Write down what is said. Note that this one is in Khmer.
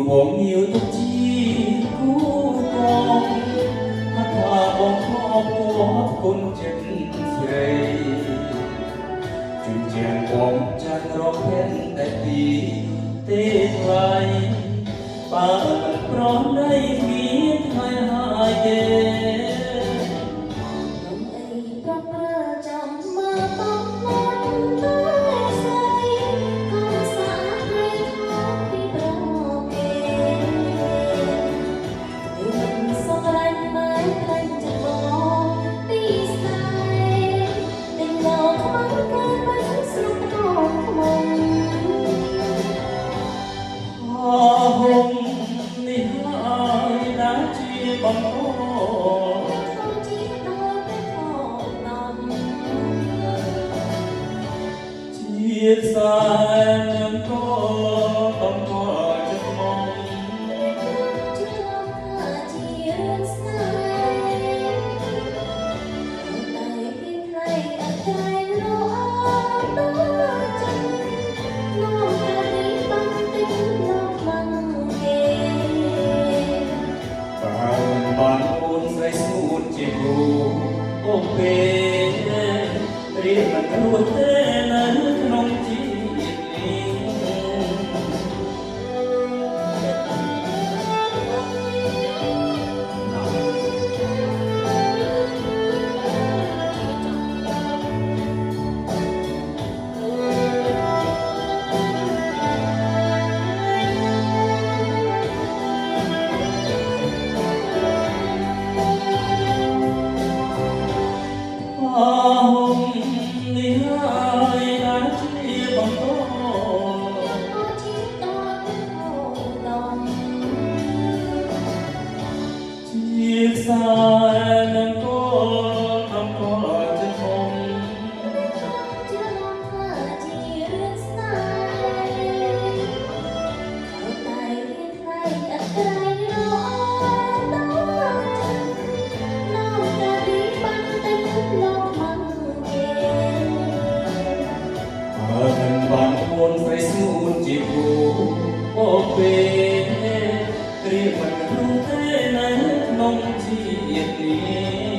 បងញៀវទុកជាគូកងថាបងខកគុណចិត្តស្រីជញ្ជាំងបងចាត់រកភេទតែទីទេថ្លៃបើមិនប្រណីមានថ្ងៃហើយទេបងជាខ្សែនឹងក៏ต้องក៏ចិត្តមកជាថាជារឿងស្នេហ៍តែពីថ្លៃអត់តែរអដល់ចិត្តលោកតែបានតិចលោកមិនគេបានអូនស្រីស្ងួនជាគូអូពេលរៀបមិនរួចទេនៅក្នុងជីវិតនេះខ្សែនឹងក៏ต้องក៏ចិត្តមកជាឡងថាជារឿងស្នេហ៍តែមានថ្លៃអត់ក្រៃរអដល់ចិត្តលោកតែពីបានតែលោកមិនគេមិនបានអូនស្រីស្ងួនជាគូអូពេលរៀបមិនរួចទេនៅក្នុងជីវិតនេះ